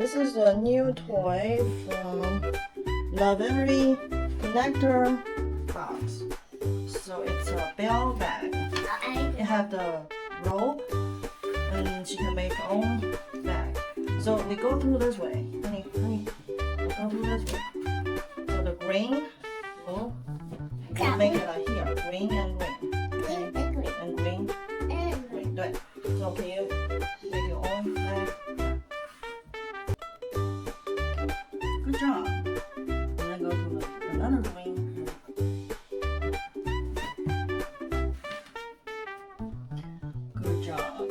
this is a new toy from Lovevery Connector box. So it's a bell bag. It has the rope, and she can make her own bag. So we go through this way, honey. We go through this way. So the green, blue, you can make it like here, green and green. Okay? And green. Green. 对。So can you make your own bag? Good job. And then go to another green. Good job.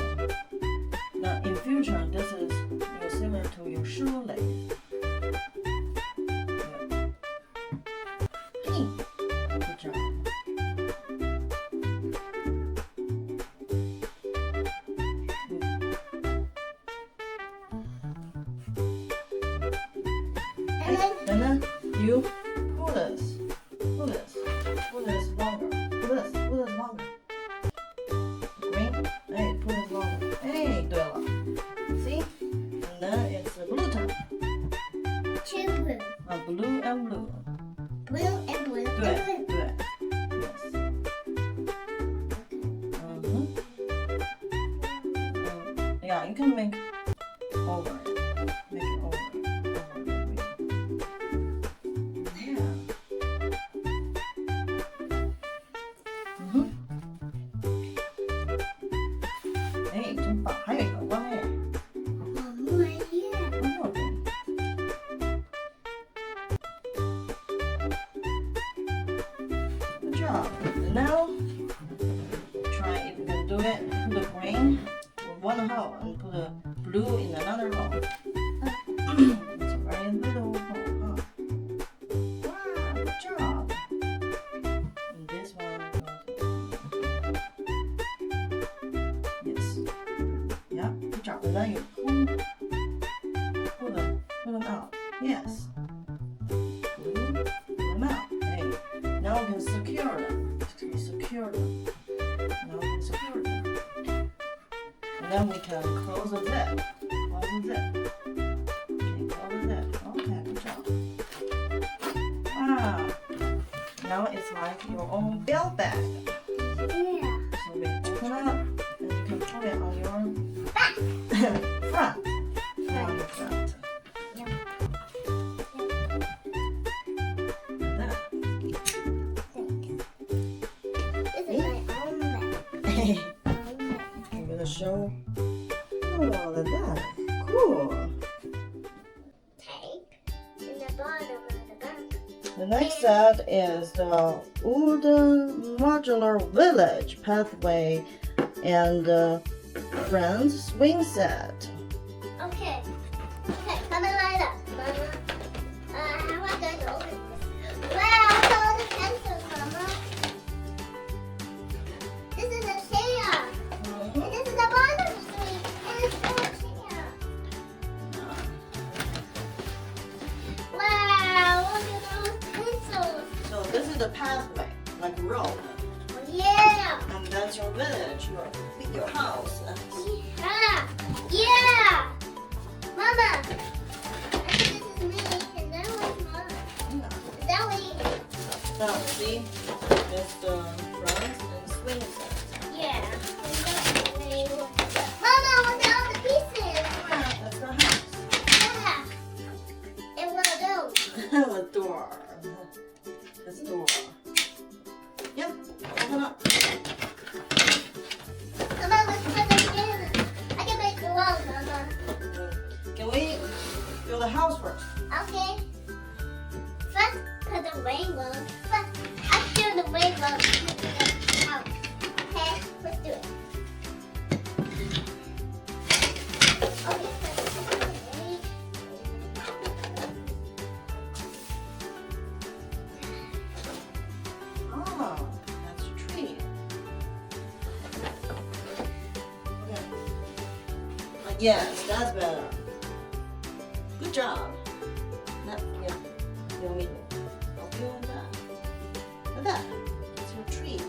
Now in future, this is similar to your shoelace. Good job. And then you pull this longer. Pull this longer. Green, hey, pull this longer. Hey, 对了 See? And then it's a blue time. Two blue. Blue and blue. Blue and blue. 对 Yes. Yeah, you can make over it. Make it over. Yeah. Hey, 真棒，还有一个弯位。Good job. And now, try if you can do it. Put the green in one hole and put the blue in another hole. It's a very little hole, huh? Wow, good job. And this one goes. Yes. Yeah, good job. And then you pull them out. Yes. Pull them out. Hey, now we can secure them. Now we can secure them. And then we can close the zip. Okay, close the zip. Okay, good job. Wow. Now it's like your own bell bag. Yeah. So we open up and you can put it on your front. On the front. Yeah. Like that. This is my own bag. I'm gonna show. Oh, look at that. Cool. Tape in the bottom of the bag. The next set is the wooden modular village pathway and friends swing set. Okay. Come and line up, Mama. How am I going to open this? Wow, look at all the pencils, Mama. This is a chair. And this is a bottom swing. And it's a chair. Wow, look at those pencils. So this is the pathway, like a road. Yeah. And that's your village, your house. Yeah. Mama. I think this is me. And that one's Mama. That way. Now see, there's the front and swing set. Yeah. Mama, look at all the pieces. That's the house. Yeah. And one of those. The door. This door. Yep, open up. Come on, let's put them in. I can make the walls, Mama. Can we build a house first? Okay. First, put the rainbow. After the rainbow, put the house. Okay, let's do it. Okay. Oh, that's a tree. Okay. Yes, that's better. Good job. Yeah. You want me to help you with that? Look at that. It's your tree.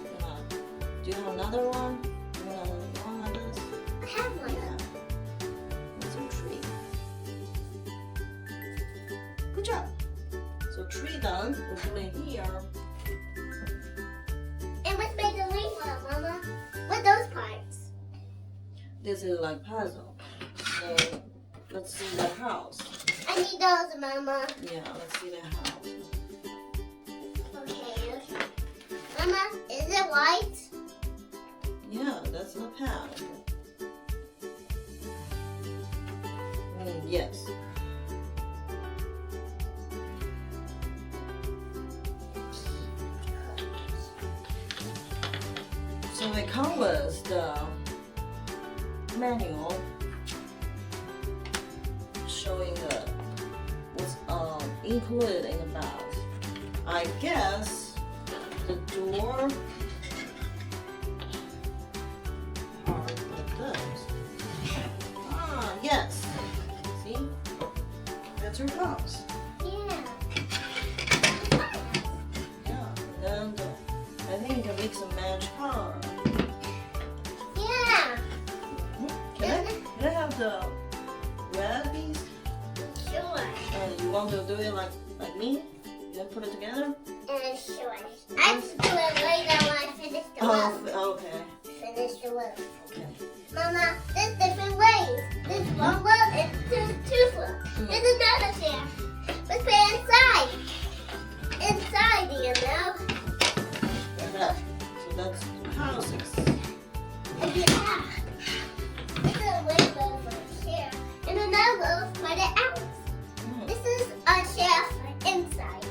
Do you have another one? Do you have another one like this? I have one. Yeah. It's your tree. we put it here. And let's make a rainbow, Mama. What those parts? This is like puzzle. So let's see the house. I need those, Mama. Yeah, let's see the house. Okay. Mama, is it white? Yeah, that's the path. Yes. So it covers the manual showing what's included in the box. I guess the door are like this. Ah, yes. See? That's your house. Yeah. Yeah. And I think you can mix and match color. Yeah. Can I have the red piece? Sure. You want to do it like me? Then put it together? Sure. I just do it later when I finish the work. Okay. Finish the work. Okay. Mama, there's different ways. There's one wheel and two wheels. There's another chair. Let's put it inside. Inside, do you know? So that's two houses. Yeah. This is a window for a chair. And another for the house. This is a chair for inside.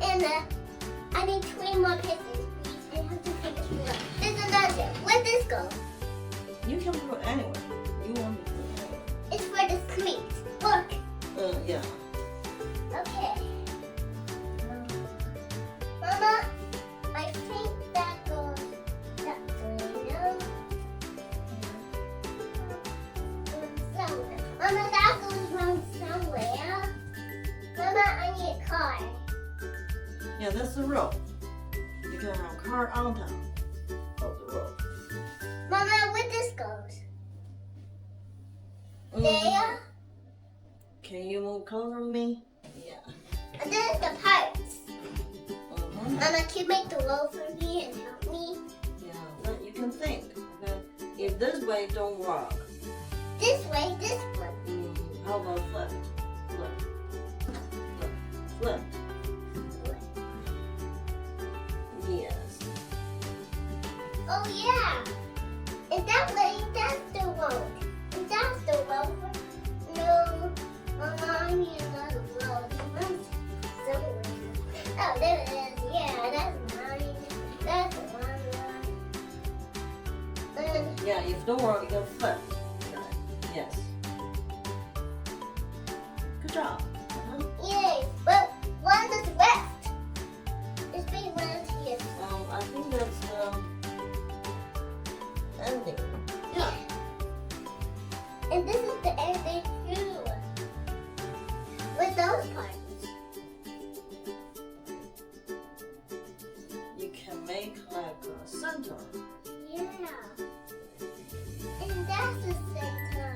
And I need 3 more pieces. I have to take this one. There's another chair. Where this go? You can put anywhere. You want to put anywhere. It's for the sweet. Look. Yeah. Okay. Mama, I think that goes that way, no? Somewhere. Mama, that goes wrong somewhere. Mama, I need a car. Yeah, that's the road. You can have a car on top of the road. Mama, where this goes? There? Can you move closer to me? Yeah. And there's the parts. Mama, can you make the road for me and help me? Yeah, but you can think. Okay? If this way don't work, This way, this one. how about flip? Flip. Yes. Oh yeah. And that way, that's the road. And that's the road. No, Mama, I need another road. Somewhere. Oh, there it is. Yeah, that's mine. That's the one road. Yeah, if it don't work, you can flip. Yes. Good job. Yay. But one is left. There's big ones here. I think that's the ending. Yeah. And this is the ending too. With those parts. You can make like a center. Yeah. And that's the center.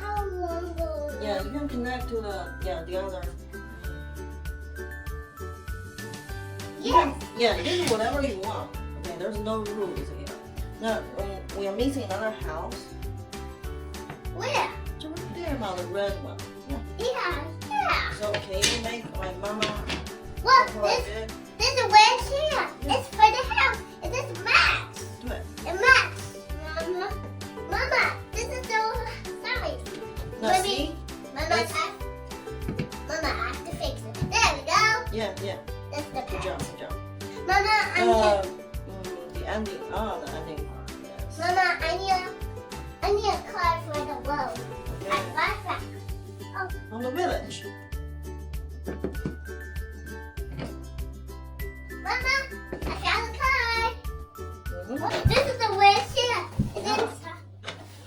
How long goes? Yeah, you can connect to the other. Yes. Yeah, you can do whatever you want. Okay, there's no rules here. Now we are missing another house. Where? Just right there about the red one. Yeah. Yeah. So can you make like Mama? Look, like this this? is a red chair. It's for the house. And this match. Do it. It match. Mama, this is so sorry. Now Maybe- see? Mama, That's- I have to fix it. There we go. Yeah. That's the Good job. patch. Good job. Mama, The ending. The ending part. Yes. Mama, I need a car for the road. Okay. On the village. Mama, I found a car. Mhm. Oh, this is a red chair. And then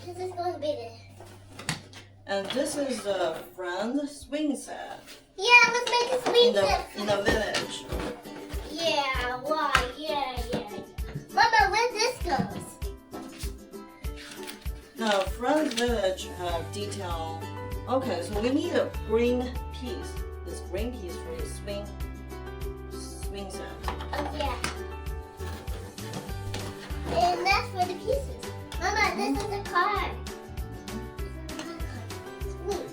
this is going to be the... And this is the friend swing set Yeah, let's make a swing set. in the village. Yeah, why? Yeah. Mama, where this goes? Now, friend's village have detail. Okay, so we need a green piece. This ring piece for your swing set. Oh, yeah. And that's for the pieces. Mama, this is a car. Swing.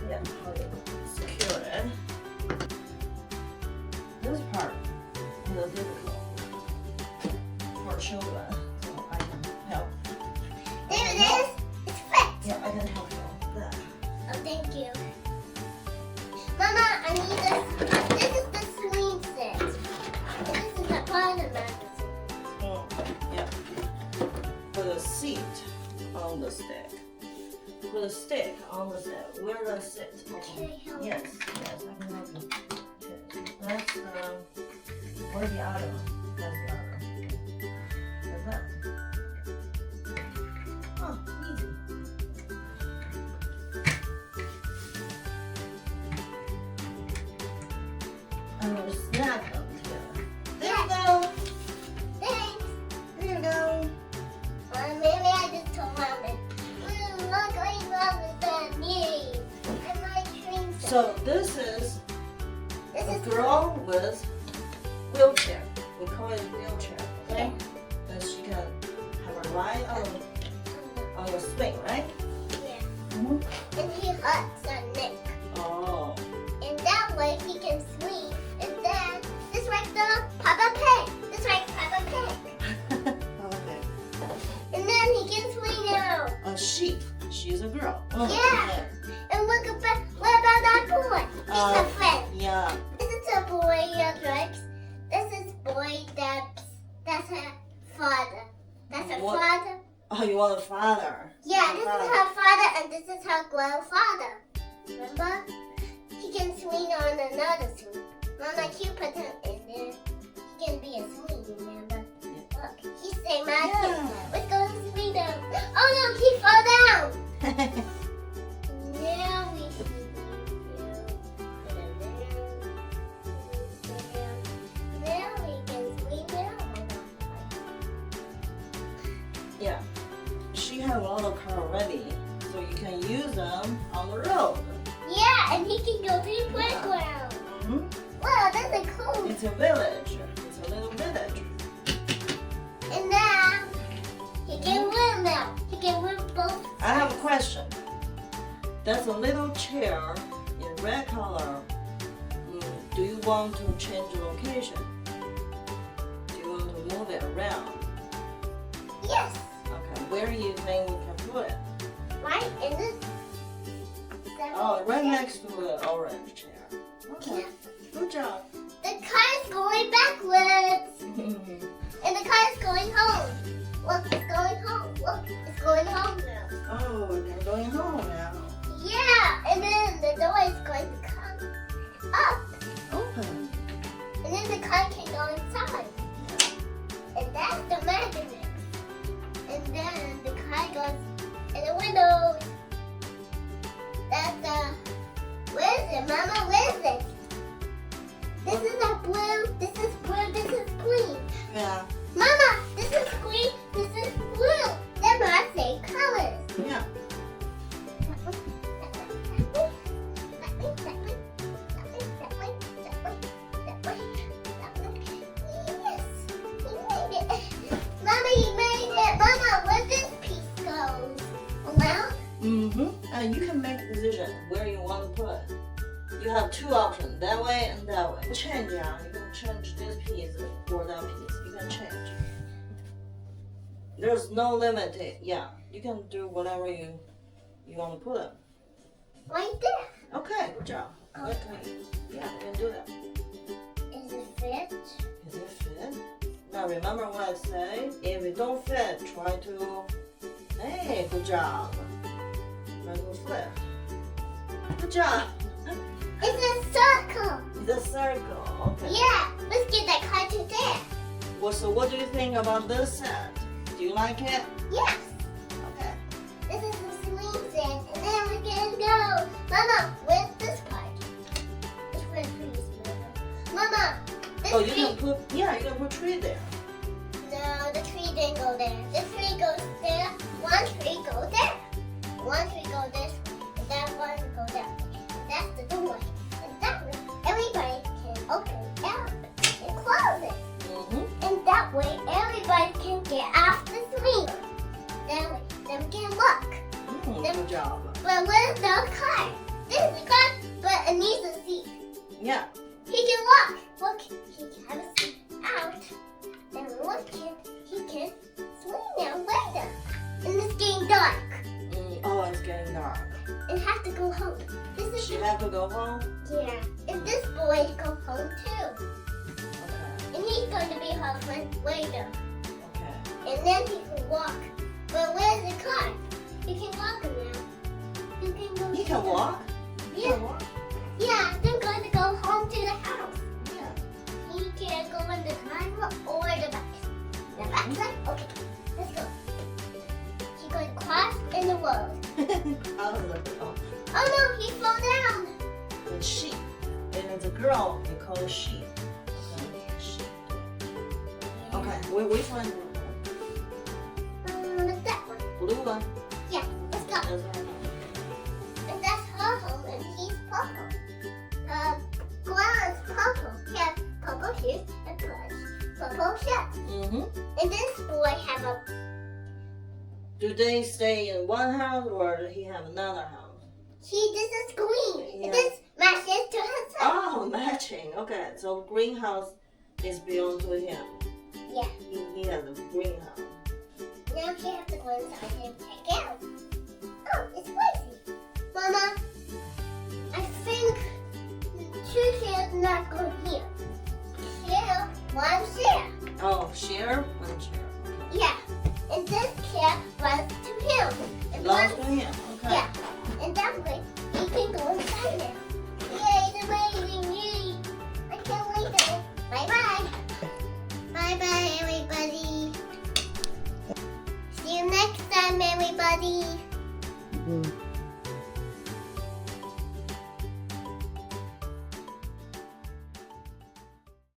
Yeah, how you secure it. This part is difficult for children, so I can help. There it is. It's fixed. Yeah, I can help you with that. Oh, thank you. Mama, I need this. This is the swing set. This is the part of the Yeah. Put a seat on the stick. Put a stick on the stick. Where does it sit? Can I help? Yes, I can help you. Okay. That's where's the other one? That's the other. That's that. Oh, easy. I'm gonna snap them together. There you go. Thanks. There you go. Maybe I just told Mom that. Look, I love the knee. And my train set. So this is This a is girl with wheelchair. We call it wheelchair, okay? And she can have a ride on your swing, right? Yeah. Mm-hmm. And he hurts her neck. Oh. And that way he can swing. And then this right there, Papa Pig. This right, Papa Pig. Okay. And then he can swing now. A sheep. She's a girl. Oh, Yeah. And what about that boy? He's a friend. Yeah. This is a boy Rex. This is boy that's her father. That's her What? father. Oh, you want a father? Yeah, this is her father and this is her grandfather. Remember? He can swing on another swing. Mama, you put him in there. He can be a swing, remember? Look, he's saying, Matthew, Yeah. let's go swing down. Oh no, he fell down. Now we can now we can swing down. Yeah. She has a lot of car already, so you can use them on the road. Yeah, and he can go to the playground. Mm-hmm. Wow, that's a cool. It's a village. It's a little village. And now he can win now. He can win both. I have a question. That's a little chair in red color. Do you want to change the location? Do you want to move it around? Yes, Okay, where do you think we can put it? right in this. Oh, right next to the orange chair. Okay, good job. The car is going backwards, and the car is going home. Look, it's going home. Look, it's going home now. Oh, they're going home now. Yeah, and then the door is going to come up, Open. and then the car can go inside. And that's the magnet. And then the car goes in the windows. That's where is it, Mama? Where is it? This is a blue. This is blue. This is green. Yeah. Mama, this is green. This is blue. They're not same colors. Yeah. Yes, he made it. Mama, he made it. Mama, where this piece goes? Around? Mm-hmm. You can make a decision where you want to put. You have two options, that way and that way. Change, yeah. You can change this piece or that piece. You can change. There's no limit. Yeah, you can do whatever you want to put it. Right there. Okay, good job. Okay. Yeah, you can do that. Is it fit? Is it fit? Now remember what I say. If it don't fit, try to. Hey, good job. Try to flip. Good job. It's a circle. It's a circle. Okay. Yeah, let's get that car to there. Well, so what do you think about this set? Do you like it? Yes. Okay. This is the swing set, and then we can go. Mama, where's this part? It's where the tree is. Mama, this Oh, you tree. can put tree there. No, the tree didn't go there. The tree goes there. one tree goes there. One tree goes this way. And that one goes that way. And that's the doorway. And that way, everybody can open it up and close it. And that way, everybody can get off the swing. That way, then we can walk. Good job. But where's the car? This is the car, but it needs a seat. Yeah. He can walk. Look, he can have a seat out. And look, he can swing now later. And it's getting dark. Oh, it's getting dark. And have to go home. This is She have to go home? yeah. And this boy go home too. Okay. And he's going to be home later. Okay. And then he can walk. But where's the car? You can walk now. You can go. You can walk? You Yeah. can walk? Yeah, they're going to go home to the house. Yeah. He can go in the car or the back. The back side? Okay, let's go. He's going to cross in the road. Out of the oh. Oh no, he fell down. The sheep. And it's a girl, you call it sheep. Sheep. Okay, which one? That one. Blue one. Yeah, let's go. That's right. And that's her home, and he's purple. Gwen is purple. He has purple shoes and purple shirt. And this boy have a. Do they stay in one house or do he have another house? This is green. Yeah. This matches to his house. Oh, matching. Okay, so greenhouse is belong to him. Yeah. He has a greenhouse. Now she has to go inside and check it out. Oh, it's crazy. Mama, I think two chairs not going here. Chair, one chair. Oh, share? One chair. Yeah. And this chair runs to him. And Belongs one, to him. Okay. yeah. And that way, he can go inside now. Yay, it's amazing. Yay. I can't wait though. Bye-bye. Bye-bye, everybody. See you next time, everybody.